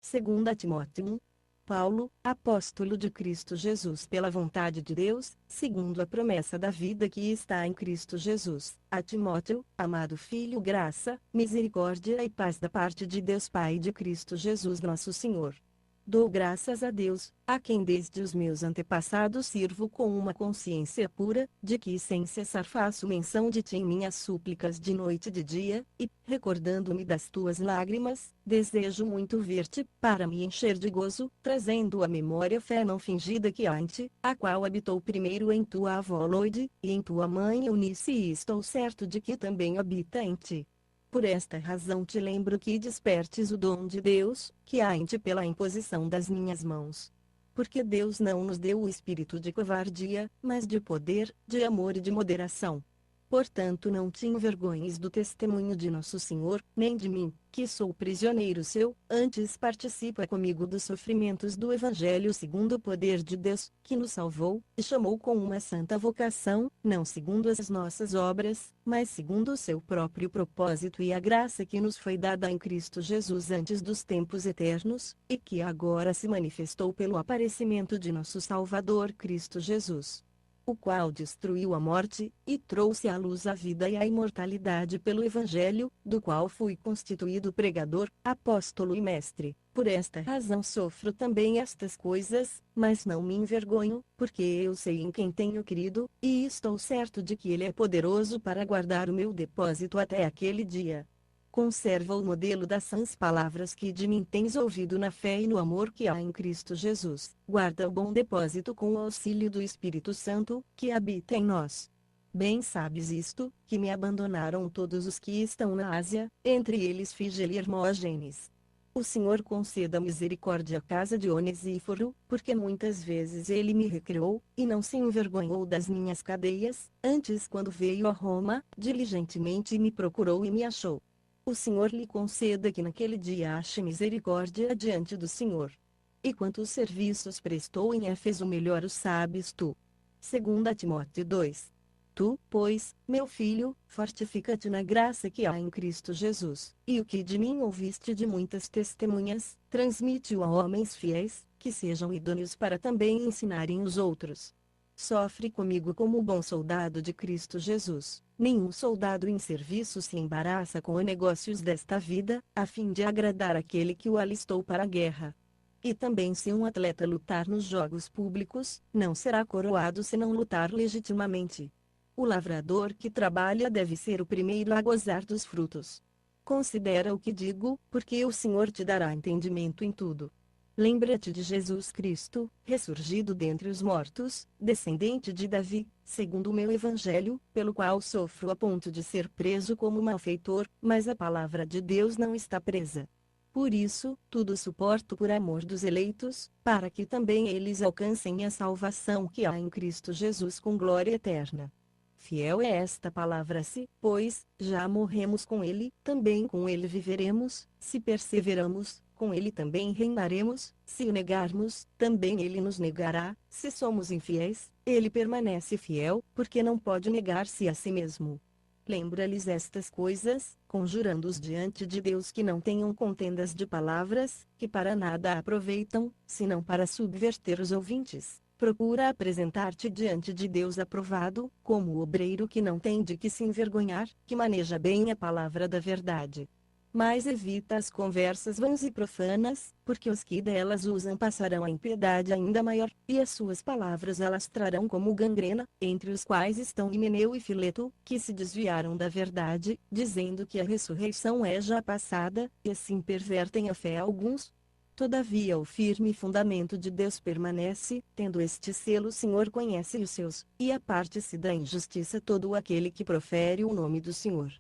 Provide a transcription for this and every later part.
2 Timóteo 1. Paulo, apóstolo de Cristo Jesus pela vontade de Deus, segundo a promessa da vida que está em Cristo Jesus, a Timóteo, amado filho, graça, misericórdia e paz da parte de Deus Pai e de Cristo Jesus nosso Senhor. Dou graças a Deus, a quem desde os meus antepassados sirvo com uma consciência pura, de que sem cessar faço menção de ti em minhas súplicas de noite e de dia, e, recordando-me das tuas lágrimas, desejo muito ver-te, para me encher de gozo, trazendo à memória fé não fingida que há em ti, a qual habitou primeiro em tua avó Loide, e em tua mãe Eunice, e estou certo de que também habita em ti. Por esta razão te lembro que despertes o dom de Deus, que há em ti pela imposição das minhas mãos. Porque Deus não nos deu o espírito de covardia, mas de poder, de amor e de moderação. Portanto, não te envergonhes do testemunho de nosso Senhor, nem de mim, que sou prisioneiro seu, antes participa comigo dos sofrimentos do Evangelho segundo o poder de Deus, que nos salvou, e chamou com uma santa vocação, não segundo as nossas obras, mas segundo o seu próprio propósito e a graça que nos foi dada em Cristo Jesus antes dos tempos eternos, e que agora se manifestou pelo aparecimento de nosso Salvador Cristo Jesus, o qual destruiu a morte, e trouxe à luz a vida e a imortalidade pelo Evangelho, do qual fui constituído pregador, apóstolo e mestre. Por esta razão sofro também estas coisas, mas não me envergonho, porque eu sei em quem tenho crido, e estou certo de que Ele é poderoso para guardar o meu depósito até aquele dia. Conserva o modelo das sãs palavras que de mim tens ouvido na fé e no amor que há em Cristo Jesus. Guarda o bom depósito com o auxílio do Espírito Santo, que habita em nós. Bem sabes isto, que me abandonaram todos os que estão na Ásia, entre eles Fígelo e Hermógenes. O Senhor conceda misericórdia à casa de Onesíforo, porque muitas vezes ele me recriou, e não se envergonhou das minhas cadeias, antes quando veio a Roma, diligentemente me procurou e me achou. O Senhor lhe conceda que naquele dia ache misericórdia diante do Senhor. E quantos serviços prestou em Éfeso melhor o sabes tu. 2 Timóteo 2. Tu, pois, meu filho, fortifica-te na graça que há em Cristo Jesus, e o que de mim ouviste de muitas testemunhas, transmite-o a homens fiéis, que sejam idôneos para também ensinarem os outros. Sofre comigo como bom soldado de Cristo Jesus. Nenhum soldado em serviço se embaraça com os negócios desta vida, a fim de agradar aquele que o alistou para a guerra. E também se um atleta lutar nos jogos públicos, não será coroado se não lutar legitimamente. O lavrador que trabalha deve ser o primeiro a gozar dos frutos. Considera o que digo, porque o Senhor te dará entendimento em tudo. Lembra-te de Jesus Cristo, ressurgido dentre os mortos, descendente de Davi, segundo o meu evangelho, pelo qual sofro a ponto de ser preso como malfeitor, mas a palavra de Deus não está presa. Por isso, tudo suporto por amor dos eleitos, para que também eles alcancem a salvação que há em Cristo Jesus com glória eterna. Fiel é esta palavra: se, pois, já morremos com ele, também com ele viveremos; se perseveramos, com ele também reinaremos; se o negarmos, também ele nos negará; se somos infiéis, ele permanece fiel, porque não pode negar-se a si mesmo. Lembra-lhes estas coisas, conjurando-os diante de Deus que não tenham contendas de palavras, que para nada aproveitam, senão para subverter os ouvintes. Procura apresentar-te diante de Deus aprovado, como o obreiro que não tem de que se envergonhar, que maneja bem a palavra da verdade. Mas evita as conversas vãs e profanas, porque os que delas usam passarão a impiedade ainda maior, e as suas palavras alastrarão como gangrena, entre os quais estão Himeneu e Fileto, que se desviaram da verdade, dizendo que a ressurreição é já passada, e assim pervertem a fé a alguns. Todavia o firme fundamento de Deus permanece, tendo este selo: o Senhor conhece os seus, e aparte-se da injustiça todo aquele que profere o nome do Senhor.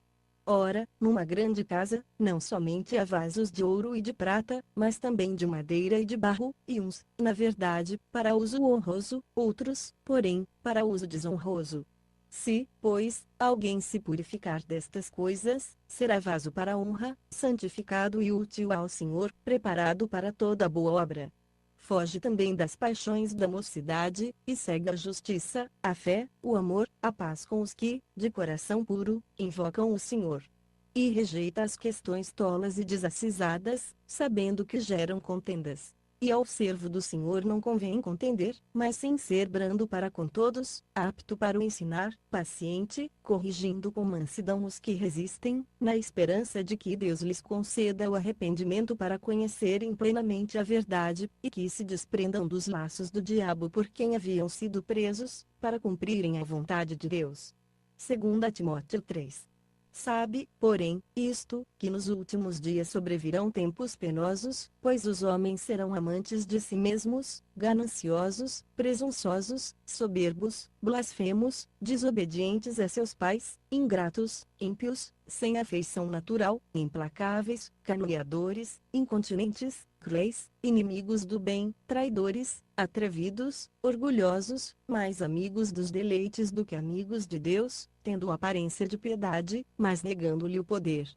Ora, numa grande casa, não somente há vasos de ouro e de prata, mas também de madeira e de barro, e uns, na verdade, para uso honroso, outros, porém, para uso desonroso. Se, pois, alguém se purificar destas coisas, será vaso para honra, santificado e útil ao Senhor, preparado para toda boa obra. Foge também das paixões da mocidade, e segue a justiça, a fé, o amor, a paz com os que, de coração puro, invocam o Senhor. e rejeita as questões tolas e desacisadas, sabendo que geram contendas. E ao servo do Senhor não convém contender, mas sim ser brando para com todos, apto para o ensinar, paciente, corrigindo com mansidão os que resistem, na esperança de que Deus lhes conceda o arrependimento para conhecerem plenamente a verdade, e que se desprendam dos laços do diabo por quem haviam sido presos, para cumprirem a vontade de Deus. 2 Timóteo 3. Sabe, porém, isto, que nos últimos dias sobrevirão tempos penosos, pois os homens serão amantes de si mesmos, gananciosos, presunçosos, soberbos, blasfemos, desobedientes a seus pais, ingratos, ímpios, sem afeição natural, implacáveis, caluniadores, incontinentes, cruéis, inimigos do bem, traidores, atrevidos, orgulhosos, mais amigos dos deleites do que amigos de Deus, tendo aparência de piedade, mas negando-lhe o poder.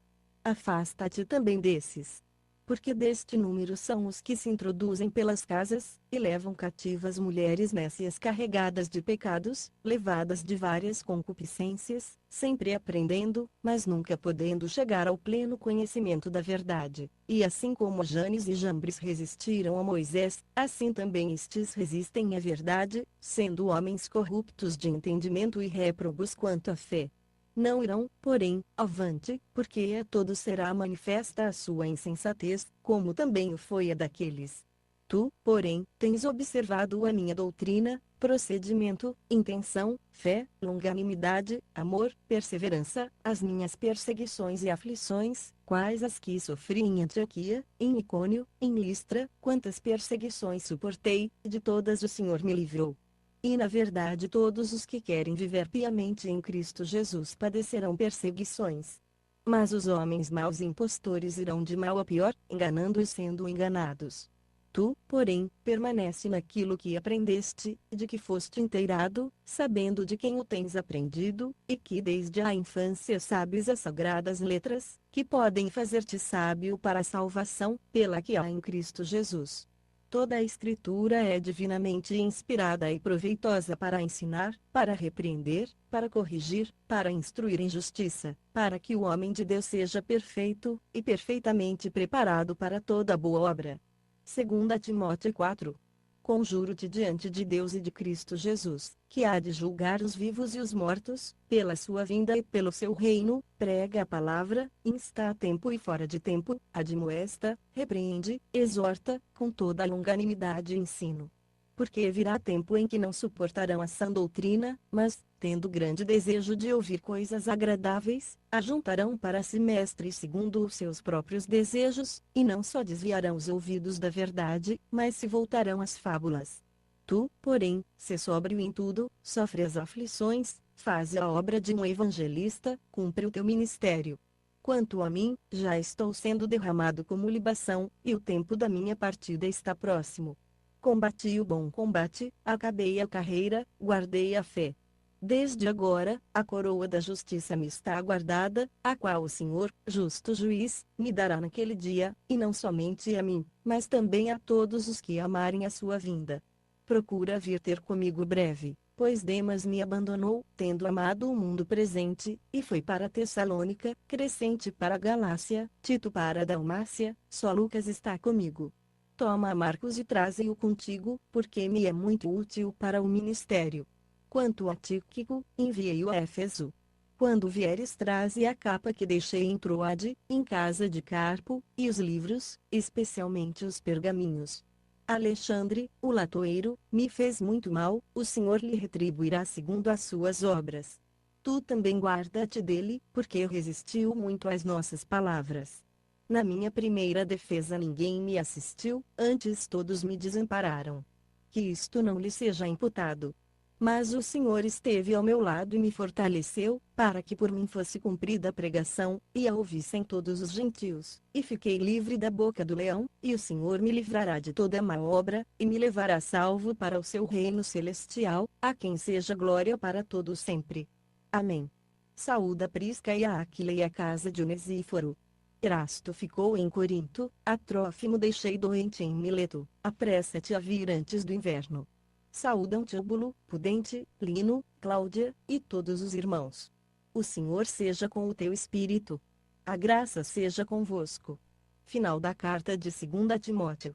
Afasta-te também desses. Porque deste número são os que se introduzem pelas casas, e levam cativas mulheres nécias carregadas de pecados, levadas de várias concupiscências, sempre aprendendo, mas nunca podendo chegar ao pleno conhecimento da verdade. E assim como Janes e Jambres resistiram a Moisés, assim também estes resistem à verdade, sendo homens corruptos de entendimento e réprobos quanto à fé. Não irão, porém, avante, porque a todos será manifesta a sua insensatez, como também o foi a daqueles. Tu, porém, tens observado a minha doutrina, procedimento, intenção, fé, longanimidade, amor, perseverança, as minhas perseguições e aflições, quais as que sofri em Antioquia, em Icônio, em Listra, quantas perseguições suportei, de todas o Senhor me livrou. E na verdade todos os que querem viver piamente em Cristo Jesus padecerão perseguições. Mas os homens maus e impostores irão de mal a pior, enganando e sendo enganados. Tu, porém, permanece naquilo que aprendeste, de que foste inteirado, sabendo de quem o tens aprendido, e que desde a infância sabes as sagradas letras, que podem fazer-te sábio para a salvação, pela que há em Cristo Jesus. Toda a Escritura é divinamente inspirada e proveitosa para ensinar, para repreender, para corrigir, para instruir em justiça, para que o homem de Deus seja perfeito, e perfeitamente preparado para toda boa obra. 2 Timóteo 4. Conjuro-te diante de Deus e de Cristo Jesus, que há de julgar os vivos e os mortos, pela sua vinda e pelo seu reino, prega a palavra, insta a tempo e fora de tempo, admoesta, repreende, exorta, com toda a longanimidade e ensino. Porque virá tempo em que não suportarão a sã doutrina, mas, tendo grande desejo de ouvir coisas agradáveis, ajuntarão para si mestres segundo os seus próprios desejos, e não só desviarão os ouvidos da verdade, mas se voltarão às fábulas. Tu, porém, sê sóbrio em tudo, sofre as aflições, faze a obra de um evangelista, cumpre o teu ministério. Quanto a mim, já estou sendo derramado como libação, e o tempo da minha partida está próximo. Combati o bom combate, acabei a carreira, guardei a fé. Desde agora, a coroa da justiça me está aguardada, a qual o Senhor, justo juiz, me dará naquele dia, e não somente a mim, mas também a todos os que amarem a sua vinda. Procura vir ter comigo breve, pois Demas me abandonou, tendo amado o mundo presente, e foi para Tessalônica, Crescente para a Galácia, Tito para a Dalmácia, só Lucas está comigo. Toma a Marcos e traze-o contigo, porque me é muito útil para o ministério. Quanto a Tíquico, enviei-o a Éfeso. Quando vieres, traze a capa que deixei em Troade, em casa de Carpo, e os livros, especialmente os pergaminhos. Alexandre, o latoeiro, me fez muito mal, o Senhor lhe retribuirá segundo as suas obras. Tu também guarda-te dele, porque resistiu muito às nossas palavras. Na minha primeira defesa ninguém me assistiu, antes todos me desampararam. Que isto não lhe seja imputado. Mas o Senhor esteve ao meu lado e me fortaleceu, para que por mim fosse cumprida a pregação, e a ouvissem todos os gentios, e fiquei livre da boca do leão, e o Senhor me livrará de toda má obra, e me levará salvo para o seu reino celestial, a quem seja glória para todo sempre. Amém. Saúda Prisca e a Áquila e a casa de Onesíforo. Erasto ficou em Corinto, a Trófimo deixei doente em Mileto, apressa-te a vir antes do inverno. Saúdam Tíbulo, Pudente, Lino, Cláudia, e todos os irmãos. O Senhor seja com o teu espírito. A graça seja convosco. Final da carta de 2 Timóteo.